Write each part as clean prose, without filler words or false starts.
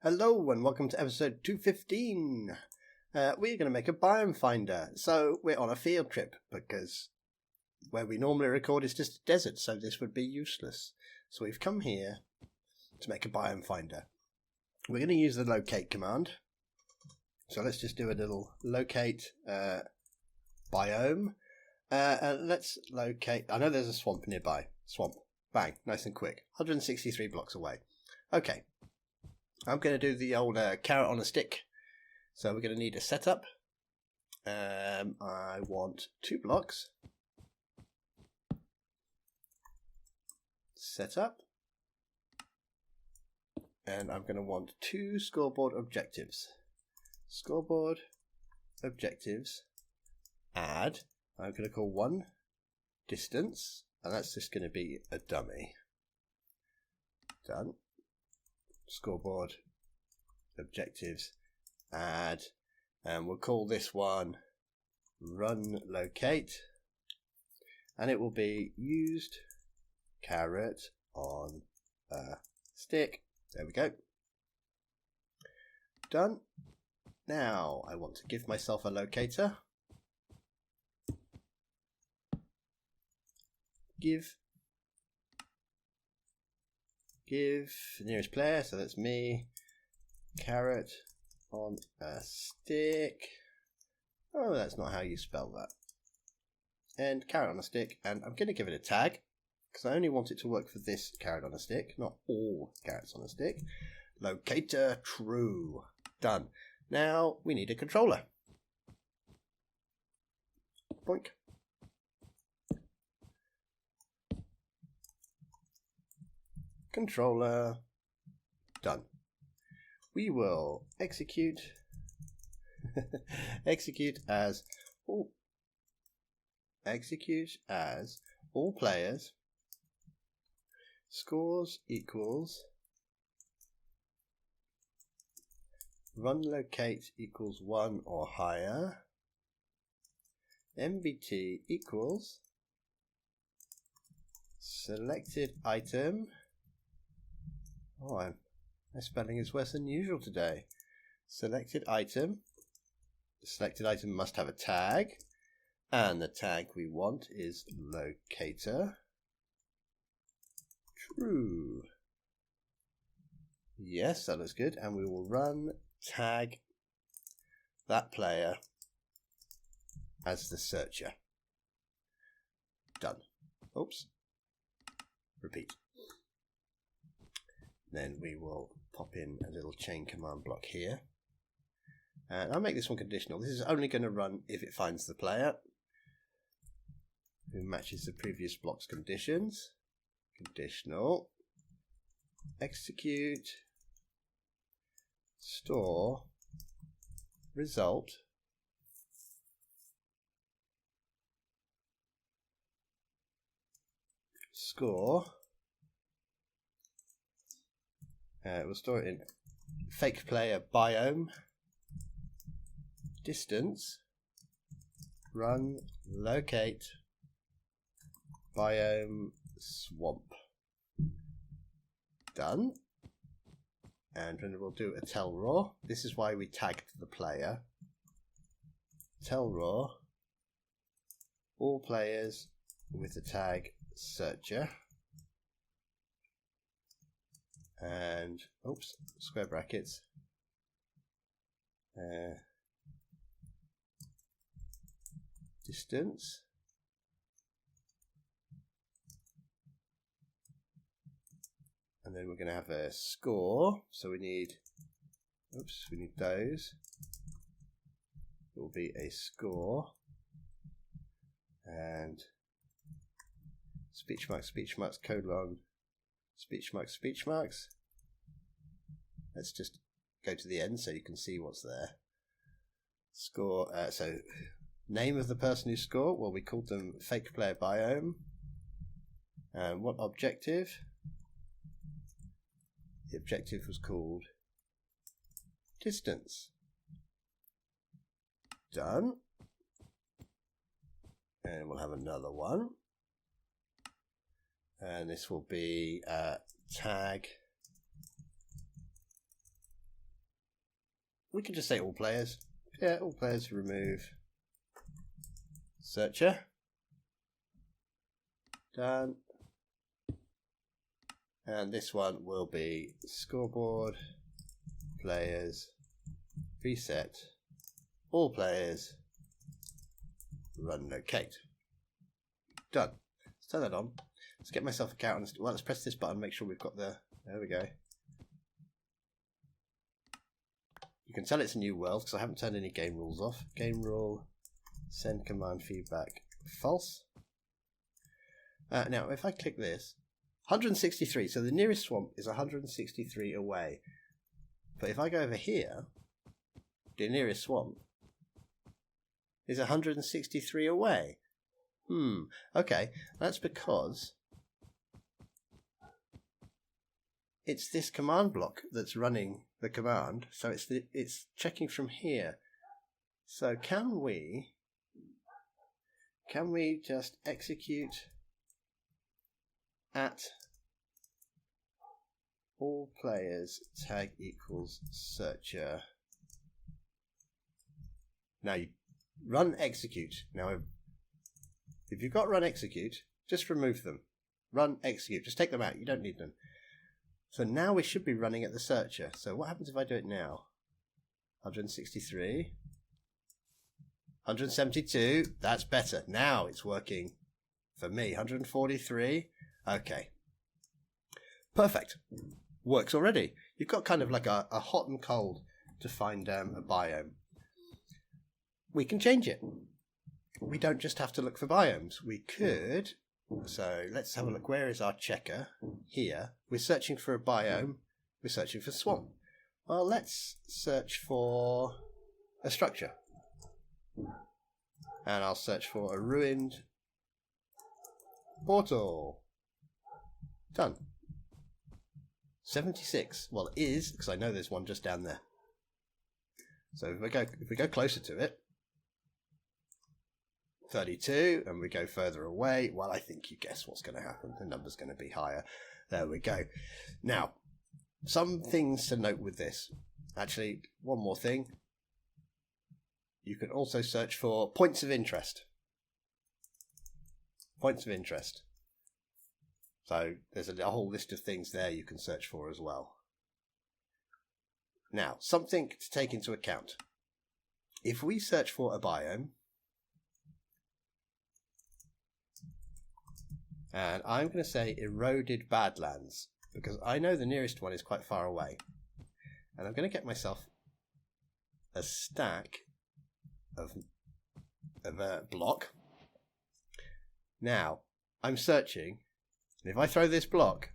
Hello and welcome to episode 215. We're going to make a biome finder. So we're on a field trip because where we normally record is just a desert, so this would be useless. So we've come here to make a biome finder. We're going to use the locate command. So let's just do a little locate biome. Let's locate. I know there's a swamp nearby. Swamp. Bang. Nice and quick. 163 blocks away. Okay. I'm going to do the old carrot on a stick. So we're going to need a setup. I want 2 blocks. Setup. And I'm going to want 2 scoreboard objectives. Scoreboard objectives. Add. I'm going to call 1 distance. And that's just going to be a dummy. Done. Scoreboard objectives add, and we'll call this one runLocate, and it will be used carrot on a stick. There we go. Done. Now I want to give myself a locator. Give nearest player, so that's me, carrot on a stick. Oh, that's not how you spell that. And carrot on a stick, and I'm going to give it a tag, because I only want it to work for this carrot on a stick, not all carrots on a stick. Locator true. Done. Now we need a controller. Boink. Controller. Done. We will execute as all players scores equals runLocate equals 1 or higher, MVT equals SelectedItem. Oh, my spelling is worse than usual today. SelectedItem. The selected item must have a tag, and the tag we want is locator true. Yes, that looks good, and we will run tag that player as the searcher. Done. Oops. Repeat. Then we will pop in a little chain command block here. And I'll make this one conditional. This is only going to run if it finds the player who matches the previous block's conditions. Conditional. Execute. Store. Result. Score. We'll store it in fake player biome, distance, runLocate, biome swamp. Done. And then we'll do a tell raw. This is why we tagged the player. Tell raw, all players with the tag searcher. And oops, square brackets, distance, and then we're going to have a score, so we need those. It will be a score, and speech marks, colon, speech marks. Let's just go to the end so you can see what's there. Score. So name of the person who scored. Well, we called them fake player biome. And what objective? The objective was called distance. Done. And we'll have another one. And this will be tag we can just say all players. Yeah, all players remove searcher. Done. And this one will be scoreboard players reset all players runLocate. Done. Let's turn that on. Let's get myself a count. Well, let's press this button. Make sure we've got the. There we go. You can tell it's a new world because I haven't turned any game rules off. Game rule, send command feedback, false. Now, if I click this, 163. So the nearest swamp is 163 away. But if I go over here, the nearest swamp is 163 away. Okay, that's because it's this command block that's running the command, so it's checking from here. So can we just execute at all players tag equals searcher? Now you run execute. Now if you've got run execute, just remove them. Run execute, just take them out, you don't need them. So now we should be running at the searcher. So what happens if I do it now? 163, 172, that's better. Now it's working for me. 143, okay. Perfect, works already. You've got kind of like a hot and cold to find a biome. We can change it. We don't just have to look for biomes. We could, so let's have a look. Where is our checker? Here. We're searching for a biome. We're searching for swamp. Well, let's search for a structure. And I'll search for a ruined portal. Done. 76. Well, it is, because I know there's one just down there. So if we go closer to it, 32, and we go further away, well, I think you guess what's going to happen. The number's going to be higher. There we go. Now, some things to note with this. Actually, one more thing. You can also search for points of interest. Points of interest. So there's a whole list of things there you can search for as well. Now, something to take into account. If we search for a biome, and I'm going to say eroded badlands, because I know the nearest one is quite far away. And I'm going to get myself a stack of a block. Now, I'm searching, and if I throw this block,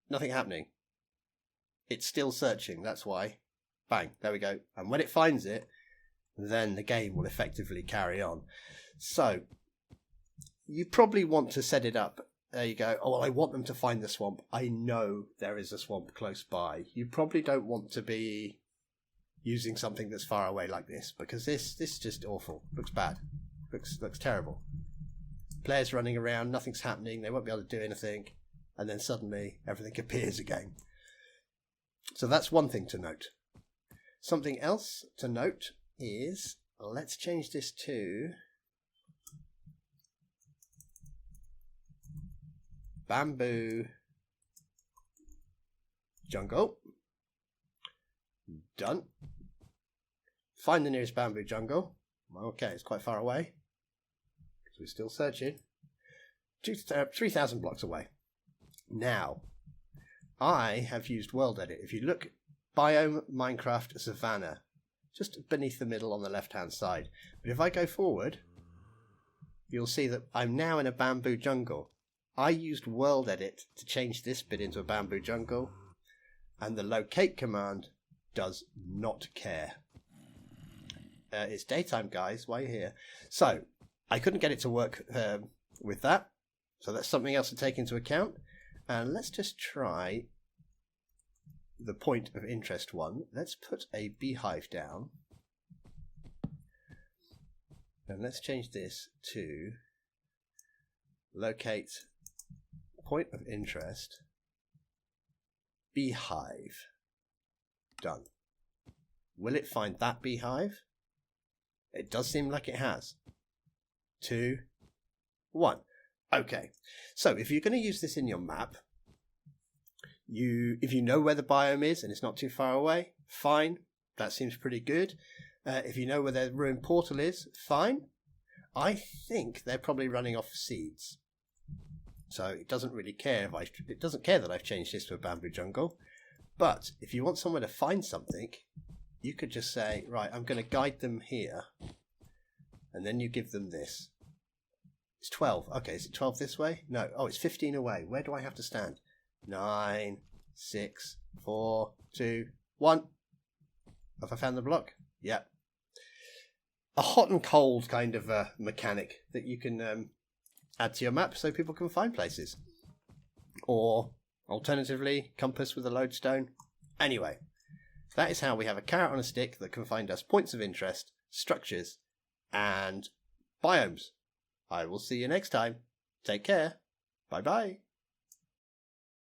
nothing happening. It's still searching, that's why. Bang, there we go. And when it finds it, then the game will effectively carry on. So, you probably want to set it up. There you go. Oh, well, I want them to find the swamp. I know there is a swamp close by. You probably don't want to be using something that's far away like this, because this is just awful. Looks bad. Looks terrible. Players running around, nothing's happening. They won't be able to do anything, and then suddenly everything appears again. So that's one thing to note. Something else to note is, let's change this to bamboo jungle. Done. Find the nearest bamboo jungle. Okay, it's quite far away, so we're still searching. 3,000 blocks away. Now, I have used world edit. If you look, biome Minecraft Savannah, just beneath the middle on the left hand side. But if I go forward, you'll see that I'm now in a bamboo jungle. I used world edit to change this bit into a bamboo jungle, and the locate command does not care. It's daytime, guys. Why are you here? So I couldn't get it to work with that. So that's something else to take into account. And let's just try the point of interest one. Let's put a beehive down. And let's change this to locate point of interest beehive. Done. Will it find that beehive? It does seem like it has. 2, 1. Okay, so if you're going to use this in your map, if you know where the biome is and it's not too far away, fine. That seems pretty good. If you know where their ruined portal is, fine. I think they're probably running off seeds. So it doesn't really care it doesn't care that I've changed this to a bamboo jungle. But if you want somewhere to find something, you could just say, right, I'm going to guide them here. And then you give them this. It's 12. Okay, is it 12 this way? No. Oh, it's 15 away. Where do I have to stand? 9, 6, 4, 2, 1. Have I found the block? Yep. A hot and cold kind of mechanic that you can add to your map so people can find places. Or, alternatively, compass with a lodestone. Anyway, that is how we have a carrot on a stick that can find us points of interest, structures, and biomes. I will see you next time. Take care. Bye-bye.